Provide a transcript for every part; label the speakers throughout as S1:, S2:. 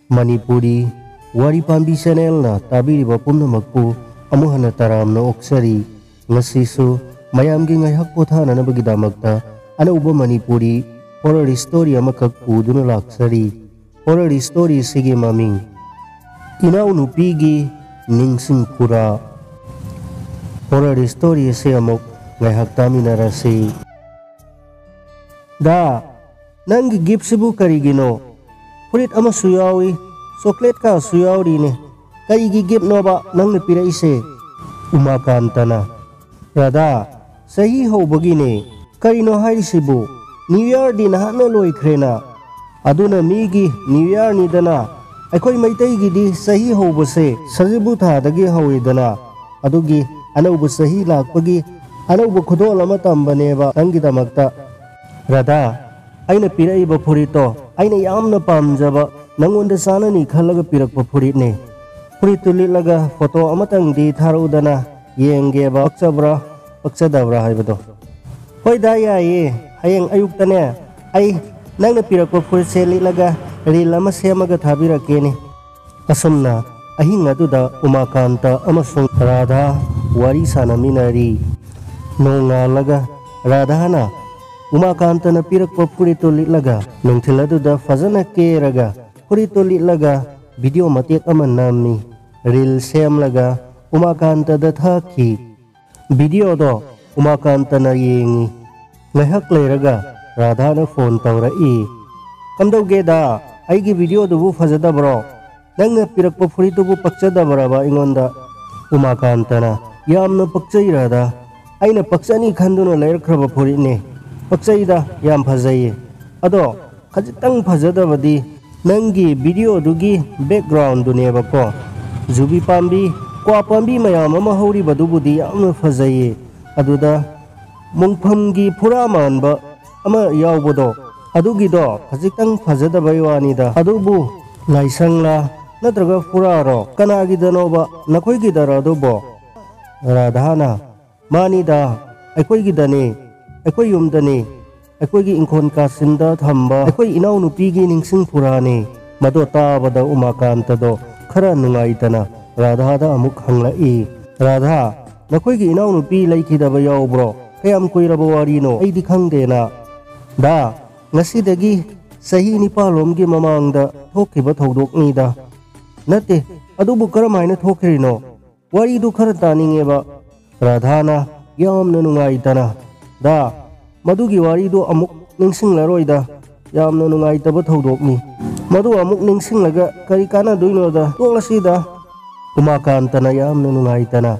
S1: Manipuri Wari Pambi Channel na tabiriba pumnamakpu amuh hana taramna oksari ngasisu mayamgi ngaihak pothananabagidamagta anauba Manipuri horror story amakak puduna laksari. Horror story sige maming Inaw Nupigi Ningsing Pura. Horror story se amok ngaihak tami narasi. Da nang gift sibu karigino Purit ama suyawi chocolate ka suyawri ne kaigi gift no ba nang ne pira ise umakantana Radha sahi hobagi ne karino hairisibu New Year din hana loikrena aduna migi New Year ni dana aikoi maitai gi di sahi hobase sajibu tha dagi hawidana adugi anaubu sahi lakpagi anaubu khudol ama tambane ba nangi damakta Radha aina piraiba purito aina yamna pamjaba nangonda sanani khalaga pirakpa purit ne puritu lilaga photo amatang di tharudana yengeba pakchadabra haibado hoi da yaye hayeng ayuktane ai nangna pirakpa purit se lilaga reel ama semaga thabirakene asumna ahing aduda Umakanta amasung Radha wari sanaminari nongalaga Radhana Umakanta na pirakpa purito lilaga nungthiladu fazana keraga purito lilaga video matik aman nami reel sem laga Umakanta da thaki video do Umakanta na yengi ngahak leiraga Radha na phone tawrai kamdauge da aigi video dubu fazada bro nangna pirakpa purito bu pakchada baraba ingonda Umakanta na yamna pakchai Radha aina pakchani khanduna leirkraba purit ne Paksaida yam fazai ado khajitang fazadabadi nangi video dugi background duneba ko zubi pambi kwa pambi mayam ama hori badubudi yam fazai aduda mungphamgi puraman ba ama yawbodo adugi do khajitang fazadabai wanida adubu laisangla natraga puraro kanagi danoba nakoi gi daradubo Radhana manida aikoi gi dane Aikoi yumdani aikoi gi ingkhon kasinda thamba aikoi inaw nupigi ningsing purani mado tabada Umakanta do khara nungaitana Radha da amuk hanglai Radha nakoi gi inaw nupi laikidaba yawbro kayam koiraba warino aidi khangdena da ngasidagi sahi nipalomgi mamangda thokiba thodokni da nate adubu karamaina thokirino waridu khara taningeba Radhana yamna nungaitana da madugi warido amuk ningsinglaroida yamna nungaitaba thodokni madu amuk ningsinglaga kari kana duinoda toklasida Umakanta na yamna nungaitana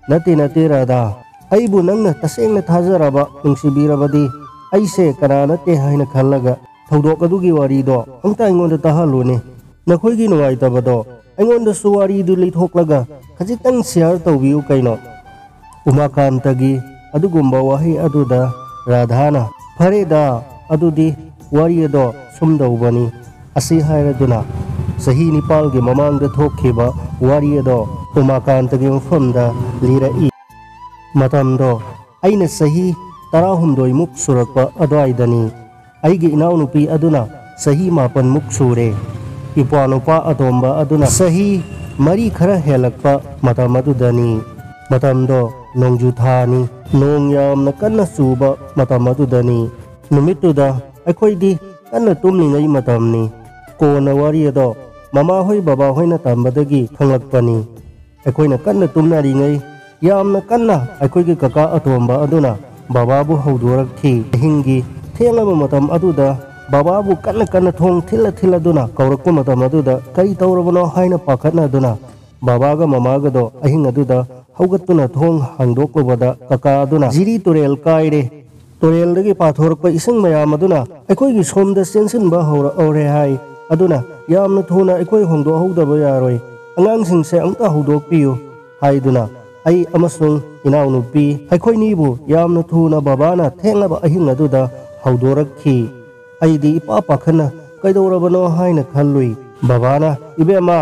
S1: nate Radha aibu nangna tasengna thajaraba nungsibirabadi aise kana nate haina khallaga thodok adugi warido angta ingonda tahalune nakhoigi nungaitabado aingonda suwaridu leithoklaga khajitang share tawbiu kaino Umakanta gi adugumba wahi aduda Radhana fareda adudi warido sumdaubani asi hairaduna sahi nipal gi mamangda thokhiba warido Umakanta gi mafamda lirai matamdo aina sahi 12 muk surakpa adwaidani aigi inaw nupi aduna sahi 9 muk sure ipanupa atomba aduna sahi mari khara helakpa matamadudani matamdo nongju thani nong yamna kanna suba matamadudani numituda aikhoidi kanna tumlingai matamni kona warido mama hoi baba hoina tambadagi khanglakpani aikhoina kanna tumnaringai yamna kanna aikhoigi kaka atomba aduna bababu haudorakthi hingi thelaba matam aduda bababu kanna thong thila duna kaurakpa matam aduda kari tawrabano haina pakhatna duna babaga mamaga do ahing aduda haugatuna thong hangdoklubada kaka aduna jiri turel kaire turel dagi pathorkpa ising mayam aduna aikoi gi somda sensinba hora ore hai aduna yamna thuna aikoi hongdo haudaba yaroi angang singse angta haudokpiu haiduna ai amasung inaw nupi aikoi nibu yamna thuna babana thenglaba ahing aduda haudorakhi aidi ipa pakhana kaidorabano haina khallui babana ibema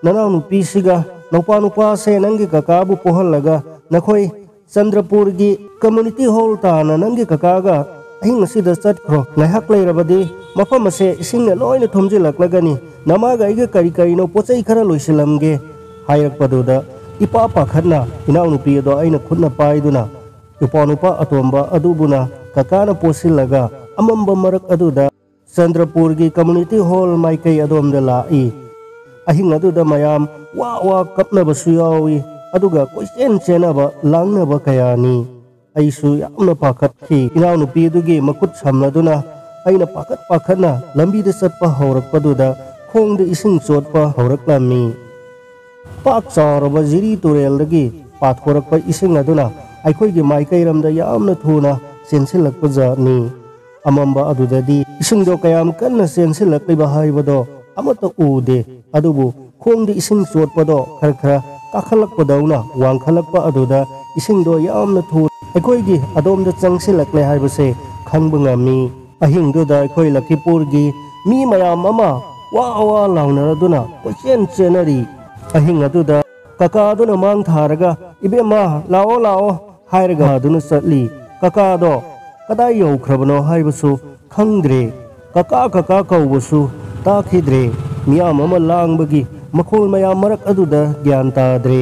S1: nanaw nupi siga nupa se nangi kakabu pohalaga nakhoi Chandrapur gi community hall ta na nangi kakaga ahing asida chatkhro ngaihak leirabadi mafam ase isingna loina thomjilaklagani namaga aiga kari karino pochai khara loisilamge hairakpaduda ipa pakhatna inau nupi ado aina khutna paiduna ipa nupa atomba adubuna kakana posilaga amamba marak aduda Chandrapurgi community hall maikai adomda lai ahing aduda mayam wa kapna basu yawi aduga koisen chenaba langnaba kayani aisu yamna pakhathi inau nupi dugi makut samladuna aina pakhatna lambi de satpa haurakpaduda khongde ising chotpa hauraklammi pak charaba jiri turel dagi pathorakpa ising aduna aikhoigi maikairamda yamna thuna sensilakpa jani amamba adudadi isingdo kayam kanna sensilakliba haibado amata ude adubu khongde ising chotpado khara kakhalakpadawna wangkhalakpa aduda isingdo yamna thu aikhoigi adomda changsilakle haibase khangba ngami ahingduda aikoi Lakipurgi mi mayam ama wa launaraduna kochen chenari ahing aduda kaka aduna mang tharaga ibema lao hairaga aduna satli kaka do kadai yaukrabano haibasu khangdre kaka kaubasu takhidre miyam ama langbagi makhol mayam marak aduda gyan tadre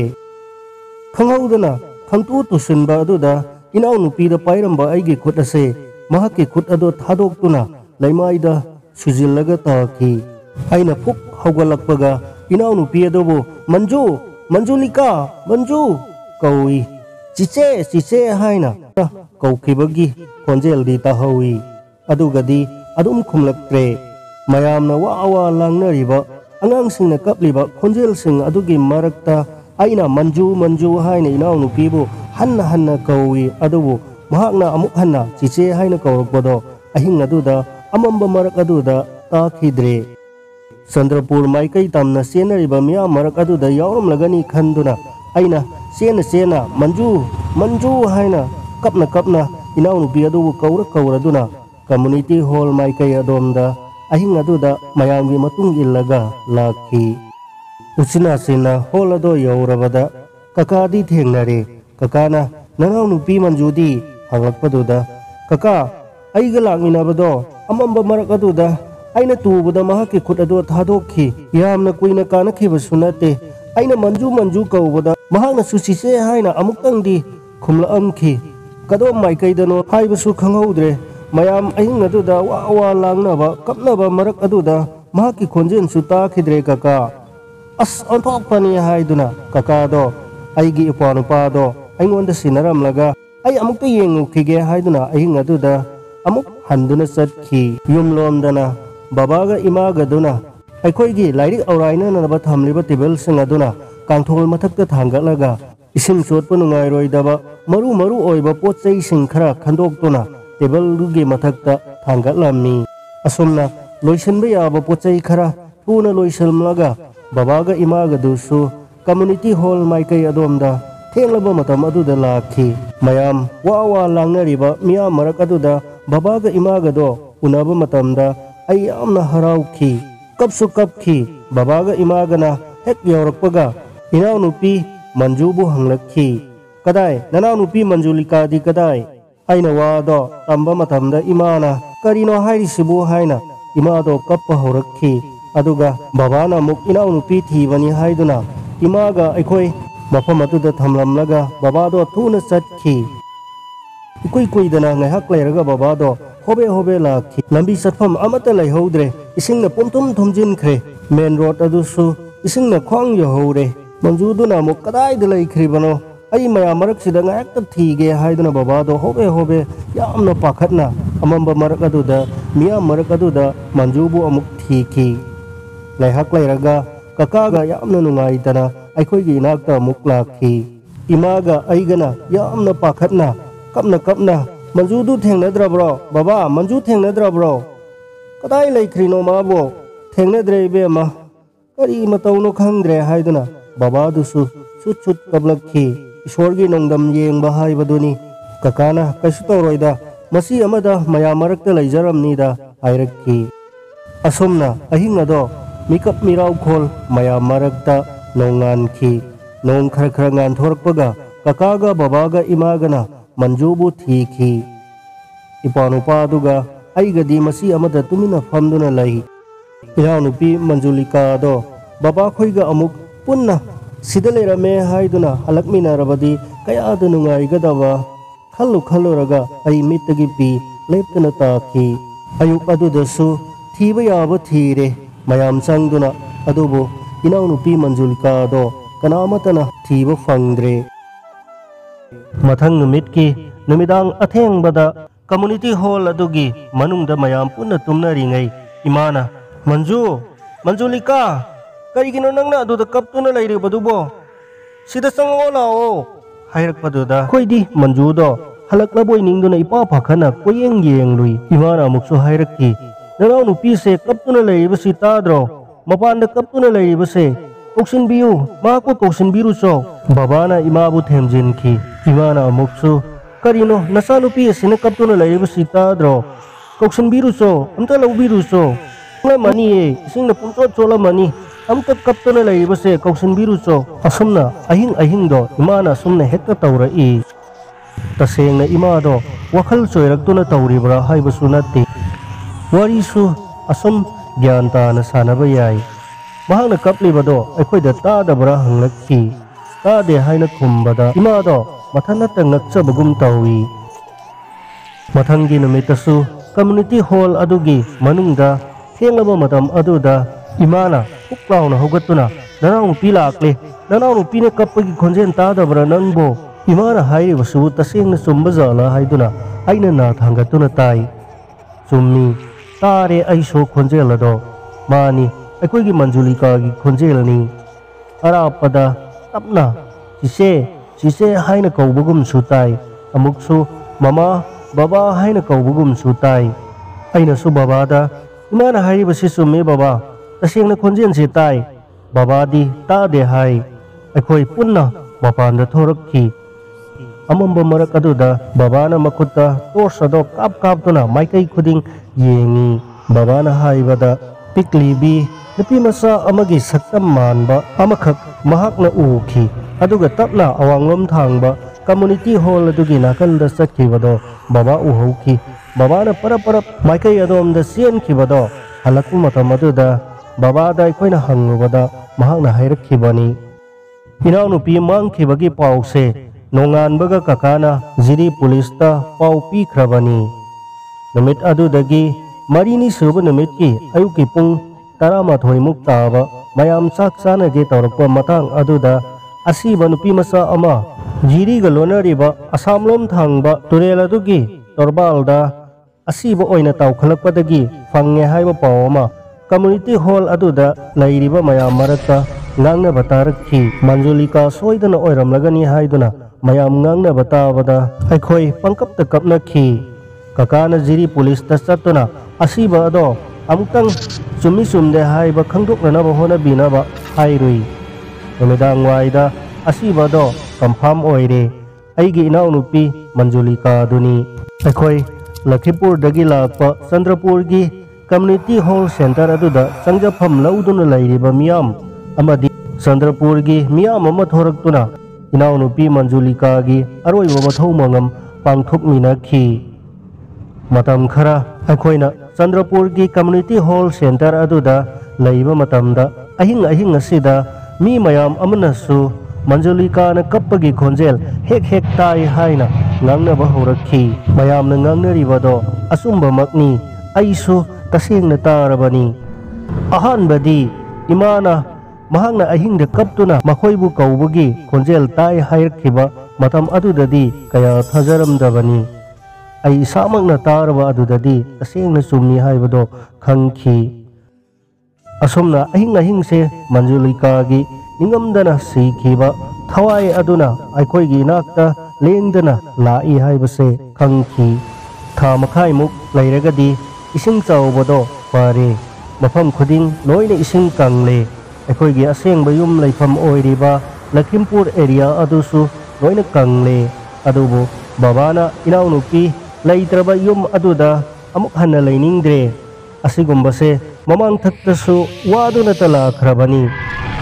S1: khanghaudana khangtu tusinba aduda inau nupi da pairamba aigi khut ase mahaki khut ado thadoktuna laimaida sujillaga taki aina phuk haugalakpaga inau nupi adobo manjulika kaui chiche haina kaukibagi khonjel di tahawi adugadi adum khumlaktre mayamna wa langnariba angang singna kapliba khonjel sing adugi marakta aina manju haina inau nupibu hanna kaui adubu mahakna amuk hanna chiche haina kaurakpado ahing aduda amamba marak aduda takhidre Chandrapur maikai tamna senariba miyam marak aduda yauramlagani khanduna aina sena manju haina kapna inau nupi adubu kauraduna community hall maikai adomda ahing aduda mayamgi matung illaga lakhi usina sena hall ado yaurabada kakadi thengnare kakana nanau nupi manjudi hanglakpaduda kaka aiga lakminabado amamba marak aduda aina tubada mahaki khut ado thadokhi yamna kuina kanakhibasu nate aina manju kaubada mahakna suchise haina amuktangdi khumlaamki kadom maikaidano haibasu khanghaudre mayam ahing aduda wa langnaba kapnaba marak aduda mahaki khonjen su takhidre kaka as onthokpani haiduna kaka do aigi ipanupa do aingonda sinaramlaga ai amukta yengukhige haiduna ahing aduda amuk handuna satkhi yumlomdana babaga imaga duna aikhoigi lairik auraina nanaba thamliba table sing aduna kangthol mathakta thangalaga ising chotpa nungairoidaba maru oiba pochai sing khara khandoktuna table dugi mathakta thangalammi asomna loisanba yaba pochai khara thuna loisalmlaga babaga imaga dusu community hall maikai adomda thenglaba matam aduda lakhi mayam wa langnariba miyam marak aduda babaga imaga do unaba matamda ai amna harauki kapsu kapki babaga imagana hek yaurakpaga inau nupi manjubu hanglakhi kadai nanau nupi manjulika di kadai aina wado tamba matamda imana karino hairisibu haina imado kappa horakhi aduga babana muk inau nupi thibani haiduna imaga aikoi mafam aduda thamlamlaga babado thuna chatki ikuidana ngaihak leiraga babado hobe lakhi lambi satfam amata laihodre isingna pomtum thomjinkhre main road adusu isingna khwang yohore manjuduna muk kadai de laikhribano ai maya marak sida ngakta thige haiduna babado hobe yamna pakhatna amamba marak aduda miya marak aduda manjubu amuk thiki laihak lairaga kakaga yamna nungaitana aikhoigi inakta amuk lakhi imaga aigana yamna pakhatna kapna manjudu thengnadrabro baba manju thengnadrabro kadai laikhrino mabo thengnadre bema kari matauno khangdre haiduna baba dusu sut kablakhi ishorgi nongdam yengba haibaduni kakana kaisu toroida masi amada maya marakta laijaramnida hairakhi asomna ahingado mikap mirau khol maya marakta nongankhi nong khara ngan thorakpaga kakaga babaga imagana manjubu thiki Ipanupaduga aigadi masi amada tumina famduna lai. Inanupi Manjulika do baba khoiga amuk punna sida lerame haiduna halakminarabadi kaya nungaigadaba khallu raga ai mittagi pi leptana taki. Ayuk adudasu thiba yaba thire mayam sangduna adubu inanupi Manjulika do kanamatana thiba fangdre. Mathang numitki numidang athengbada community hall adugi manungda mayam punna tumnaringai imana Manjulika karigino nangna aduda kaptuna lairibadubo sida sango lao hairakpaduda khoidi Manjudo halaklaboi ningduna ipa pakhana koyeng lui imana muksu hairakki nanau nupi se kaptuna lairibasi tadro mapanda kaptuna lairibase koksinbiu mako koksinbiru so babana imabu themjinki imana muksu karino nasanupi asina kaptuna lairibasi tadro koksinbiru so amta laubiru so mani sing na punto chola mani amta kaptana laibase kausin biru so asumna ahing do imana sumna hekta tawra I taseng na ima do wakhal choiraktuna tawribra haibasu natti wari su asum gyanta na sanaba yai mahangna kapliba do aikhoida tadabra hanglakki tade haina khumbada ima do mathana tangakcha bagum tawi mathangi numitasu community hall adugi manungda Thenglaba matam aduda imana puklauna hogatuna nanau nupi lakle nanau nupi ne kappagi khonjen tadabra nangbo imana haibasu tasengna sumbajala haiduna aina na thangatuna tai sumni tare aiso khonjelado mani aikoigi Manjulika gi khonjelani arapada tapna sise haina kaubugum sutai amuksu mama baba haina kaubugum sutai aina su babada imana haibasi summe baba tasengna khonjen se tai babadi tade hai aikoi punna mapanda thorakki amamba marak aduda babana makutta torsado kap maikai khuding yengi babana haibada piklibi nupi masa amagi saktam manba amakhak mahakna ukhi aduga tapna awanglom thangba community hall adugi nakalda sakhibado baba uhauki babana parap maikai adom da sien khibado halakku matam aduda babada aikoina hanglubada mahakna hairakkhibani inau nupi mangkhibagi pause nonganbaga kakana jiri polista pau pikhrabani numit adudagi marini suba numitki ayuki pung 12 muk taba mayam sak sanage tawrakpa matang aduda asiba nupi masa ama jiri ga lonariba asamlom thangba turel adugi torbalda asiba oina tawkhalakpadagi fange haiba pawama community hall aduda lairiba mayam marakta ngangna batarakhi Manjulika soidana oiramlagani haiduna mayam ngangna batabada aikhoi pangkapta kapnakhi kakana jiri police ta chatuna asiba ado amutang sumde haiba khangdoknaba hona binaba hairui numidang waida asiba do confirm oire aigi inau nupi Manjulika duni aikhoi Lakhipur dagi lakpa Chandrapur gi community hall center aduda sangjafam lauduna lairiba miyam amadi Chandrapur gi miyam ama thoraktuna inau nupi Manjulika gi aroiba mathau mangam pangthokminakhi matam khara aikhoina Chandrapur gi community hall center aduda laiba matamda ahing asida mi mayam amanasu Manjulika na kappagi khonjel hek tai haina ngangnaba horakhi mayamna ngangnaribado asumba makni aisu tasengna tarabani ahanbadi imana mahangna ahingda kaptuna makhoibu kaubagi khonjel tai hairakhiba matam adudadi kaya thajaramdabani ai samakna taraba adudadi tasengna sumni haibado khangkhi asumna ahing se Manjulika gi ningamdana sikhiba thawai aduna aikhoigi nakta lengdana lai haibase khangkhi tha makhai muk lairagadi ising chawbado pare mafam khuding loina ising kangle aikhoigi asengba yum laifam oiriba Lakhimpur area adusu loina kangle adubu babana inau nupi laitraba yum aduda amuk hanna lainingdre asigumbase mamang thaktasu waduna tala khrabani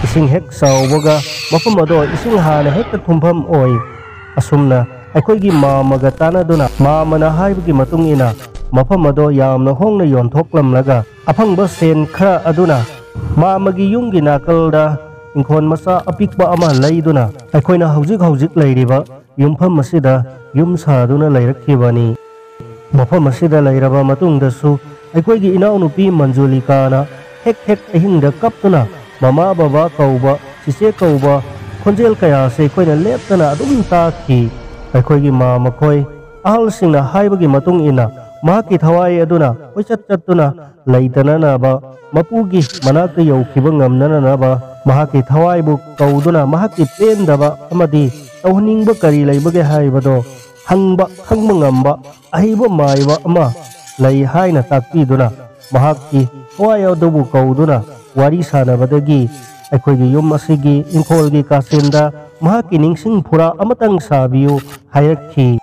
S1: ising hek sawbaga mafam ado ising hana hekta thumpham oi asumna ꯑꯩꯈꯣꯏꯒꯤ ꯃꯥꯃꯒ ꯇꯥꯟꯅꯗꯨꯅ ꯃꯥꯃꯅ ꯍꯥꯏꯕꯒꯤ ꯃꯇꯨꯡ ꯏꯟꯅ ꯃꯐꯝ ꯑꯗꯣ ꯌꯥꯝꯅ ꯍꯣꯡꯅ ꯌꯣꯟꯊꯣꯛꯂꯝꯂꯒ ꯑꯐꯪꯕ ꯁꯦꯟ ꯈꯔ ꯑꯗꯨꯅ ꯃꯥꯃꯒꯤ ꯌꯨꯝꯒꯤ ꯅꯥꯀꯜꯗ ꯏꯪꯈꯣꯜ ꯃꯆꯥ ꯑꯄꯤꯛꯄ ꯑꯃ ꯂꯩꯗꯨꯅ ꯑꯩꯈꯣꯏꯅ ꯍꯧꯖꯤꯛ ꯂꯩꯔꯤꯕ ꯌꯨꯝꯐꯝ ꯑꯁꯤꯗ ꯌꯨꯝ ꯁꯥꯗꯨꯅ ꯂꯩꯔꯛꯈꯤꯕꯅꯤ꯫ ꯃꯐꯝ ꯑꯁꯤꯗ ꯂꯩꯔꯕ ꯃꯇꯨꯡꯗꯁꯨ ꯑꯩꯈꯣꯏꯒꯤ ꯏꯅꯥꯎꯅꯨꯄꯤ ꯃꯟꯖꯨꯂꯤꯀꯥꯅ ꯍꯦꯛ ꯑꯍꯤꯡꯗ ꯀꯞꯇꯨꯅ ꯃꯃꯥ ꯕꯕꯥ ꯀꯧꯕ, ꯆꯤꯆꯦ ꯀꯧꯕ ꯈꯣꯟꯖꯦꯜ ꯀꯌꯥꯁꯦ ꯑꯩꯈꯣꯏꯅ ꯂꯦꯞꯇꯅ ꯑꯗꯨꯝ ꯇꯥꯈꯤ꯫ ꯑꯩꯈꯣꯏꯒꯤ ꯃꯥꯃꯈꯣꯏ ꯑꯍꯜꯁꯤꯡꯅ ꯍꯥꯏꯕꯒꯤ ꯃꯇꯨꯡ ꯏꯟꯅ ꯃꯍꯥꯛꯀꯤ ꯊꯋꯥꯏ ꯑꯗꯨꯅ ꯀꯣꯏꯆꯠ ꯆꯠꯇꯨꯅ ꯂꯩꯇꯅꯅꯕ, ꯃꯄꯨꯒꯤ ꯃꯅꯥꯛꯇ ꯌꯧꯈꯤꯕ ꯉꯝꯅꯅꯕ ꯃꯍꯥꯛꯀꯤ ꯊꯋꯥꯏꯕꯨ ꯀꯧꯗꯨꯅ ꯃꯍꯥꯛꯀꯤ ꯄꯦꯟꯗꯕ ꯑꯃꯗꯤ ꯇꯧꯍꯟꯅꯤꯡꯕ ꯀꯔꯤ ꯂꯩꯕꯒꯦ ꯍꯥꯏꯕꯗꯣ ꯍꯪꯕ ꯈꯪꯕ ꯉꯝꯕ ꯑꯍꯩꯕ ꯃꯥꯏꯕ ꯑꯃ ꯂꯩ ꯍꯥꯏꯅ ꯇꯥꯛꯄꯤꯗꯨꯅ ꯃꯍꯥꯛꯀꯤ ꯊꯋꯥꯏ ꯑꯗꯨꯕꯨ ꯀꯧꯗꯨꯅ ꯋꯥꯔꯤ ꯁꯥꯅꯕꯗꯒꯤ ꯑꯩꯈꯣꯏꯒꯤ ꯌꯨꯝ ꯑꯁꯤꯒꯤ ꯏꯪꯈꯣꯜꯒꯤ ꯀꯥꯆꯤꯟꯗ ꯃꯍꯥꯛꯀꯤ ꯅꯤꯡꯁꯤꯡ ꯐꯨꯔꯥ ꯑꯃꯇꯪ ꯁꯥꯕꯤꯌꯨ ꯍꯥꯏꯔꯛꯈꯤ꯫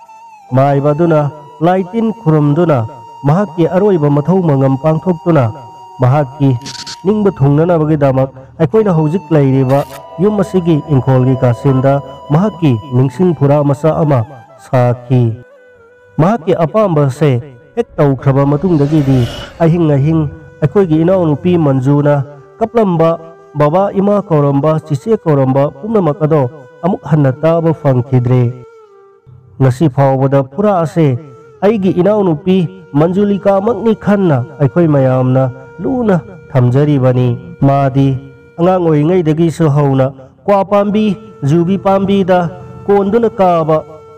S1: ꯃꯥꯏꯕ ꯑꯗꯨꯅ ꯂꯥꯏ ꯇꯤꯟ ꯈꯨꯔꯨꯝꯗꯨꯅ ꯃꯍꯥꯛꯀꯤ ꯑꯔꯣꯏꯕ ꯃꯊꯧ ꯃꯉꯝ ꯄꯥꯡꯊꯣꯛꯇꯨꯅ ꯃꯍꯥꯛꯀꯤ ꯅꯤꯡꯕ ꯊꯨꯡꯅꯅꯕꯒꯤꯗꯃꯛ ꯑꯩꯈꯣꯏꯅ ꯍꯧꯖꯤꯛ ꯂꯩꯔꯤꯕ ꯌꯨꯝ ꯑꯁꯤꯒꯤ ꯏꯪꯈꯣꯜꯒꯤ ꯀꯥꯆꯤꯟꯗ ꯃꯍꯥꯛꯀꯤ ꯅꯤꯡꯁꯤꯡ ꯐꯨꯔꯥ ꯃꯆꯥ ꯑꯃ ꯁꯥꯈꯤ꯫ ꯃꯍꯥꯛꯀꯤ ꯑꯄꯥꯝꯕꯁꯦ ꯍꯦꯛ ꯇꯧꯈ꯭ꯔꯕ ꯃꯇꯨꯡꯗꯒꯤꯗꯤ ꯑꯍꯤꯡ ꯑꯩꯈꯣꯏꯒꯤ ꯏꯅꯥꯎꯅꯨꯄꯤ ꯃꯟꯖꯨꯅ ꯀꯞꯂꯝꯕ, ꯕꯕꯥ ꯏꯃꯥ ꯀꯧꯔꯝꯕ, ꯆꯤꯆꯦ ꯀꯧꯔꯝꯕ ꯄꯨꯝꯅꯃꯛ ꯑꯗꯣ ꯑꯃꯨꯛ ꯍꯟꯅ ꯇꯥꯕ ꯐꯪꯈꯤꯗ꯭ꯔꯦ꯫ ꯉꯁꯤ ꯐꯥꯎꯕꯗ ꯐꯨꯔꯥ ꯑꯁꯦ ꯑꯩꯒꯤ ꯏꯅꯥꯎꯅꯨꯄꯤ ꯃꯟꯖꯨꯂꯤꯀꯥꯃꯛꯅꯤ ꯈꯟꯅ ꯑꯩꯈꯣꯏ ꯃꯌꯥꯝꯅ ꯂꯨꯅ ꯊꯝꯖꯔꯤꯕꯅꯤ꯫ ꯃꯥꯗꯤ ꯑꯉꯥꯡ ꯑꯣꯏꯔꯤꯉꯩꯗꯒꯤꯁꯨ ꯍꯧꯅ ꯀ꯭ꯋꯥ ꯄꯥꯝꯕꯤ, ꯖꯨꯕꯤ ꯄꯥꯝꯕꯤꯗ ꯀꯣꯟꯗꯨꯅ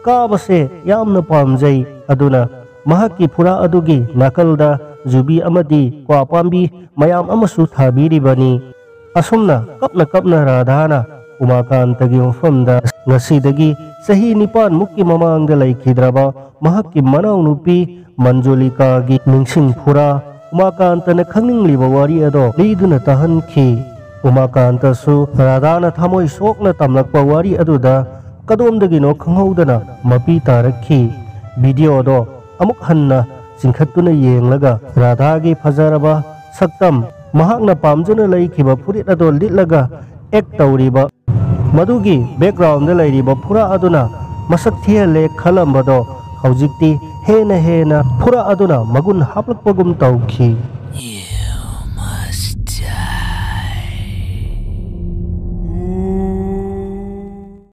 S1: ꯀꯥꯕꯁꯦ ꯌꯥꯝꯅ ꯄꯥꯝꯖꯩ꯫ ꯑꯗꯨꯅ ꯃꯍꯥꯛꯀꯤ ꯐꯨꯔꯥ ꯑꯗꯨꯒꯤ ꯅꯥꯀꯜꯗ ꯖꯨꯕꯤ ꯑꯃꯗꯤ ꯀ꯭ꯋꯥ ꯄꯥꯝꯕꯤ ꯃꯌꯥꯝ ꯑꯃꯁꯨ ꯊꯥꯕꯤꯔꯤꯕꯅꯤ꯫ ꯑꯁꯨꯝꯅ ꯀꯞꯅ ꯔꯥꯙꯥꯅ ꯎꯃꯥꯀꯥꯟꯇꯒꯤ ꯃꯐꯝꯗ ꯉꯁꯤꯗꯒꯤ ꯆꯍꯤ 9 ꯃꯃꯥꯡꯗ ꯂꯩꯈꯤꯗ꯭ꯔꯕ ꯃꯍꯥꯛꯀꯤ ꯃꯅꯥꯎꯅꯨꯄꯤ ꯃꯟꯖꯨꯂꯤꯀꯥꯒꯤ ꯅꯤꯡꯁꯤꯡ ꯐꯨꯔꯥ ꯎꯃꯥꯀꯥꯟꯇꯅ ꯈꯪꯅꯤꯡꯂꯤꯕ ꯋꯥꯔꯤ ꯑꯗꯣ ꯂꯤꯗꯨꯅ ꯇꯥꯍꯟꯈꯤ꯫ ꯎꯃꯥꯀꯥꯟꯇꯁꯨ ꯔꯥꯙꯥꯅ ꯊꯃꯣꯏ ꯁꯣꯛꯅ ꯇꯝꯂꯛꯄ ꯋꯥꯔꯤ ꯑꯗꯨꯗ ꯀꯗꯣꯝꯗꯒꯤꯅꯣ ꯈꯪꯍꯧꯗꯅ ꯃꯄꯤ ꯇꯥꯔꯛꯈꯤ꯫ ꯚꯤꯗꯤꯑꯣꯗꯣ ꯑꯃꯨꯛ ꯍꯟꯅ ꯆꯤꯡꯈꯠꯇꯨꯅ ꯌꯦꯡꯂꯒ ꯔꯥꯙꯥꯒꯤ ꯐꯖꯔꯕ ꯁꯛꯇꯝ, ꯃꯍꯥꯛꯅ ꯄꯥꯝꯖꯅ ꯂꯩꯈꯤꯕ ꯐꯨꯔꯤꯠ ꯑꯗꯣ ꯂꯤꯠꯂꯒ ꯑꯦꯛ ꯇꯧꯔꯤꯕ ꯃꯗꯨꯒꯤ ꯕꯦꯛꯒ꯭ꯔꯥꯎꯟꯗ ꯂꯩꯔꯤꯕ ꯐꯨꯔꯥ ꯑꯗꯨꯅ ꯃꯁꯛ ꯊꯤꯍꯜꯂꯦ ꯈꯜꯂꯝꯕꯗꯣ ꯍꯧꯖꯤꯛꯇꯤ ꯍꯦꯟꯅ ꯐꯨꯔꯥ ꯑꯗꯨꯅ ꯃꯒꯨꯟ ꯍꯥꯞꯂꯛꯄꯒꯨꯝ ꯇꯧꯈꯤ꯫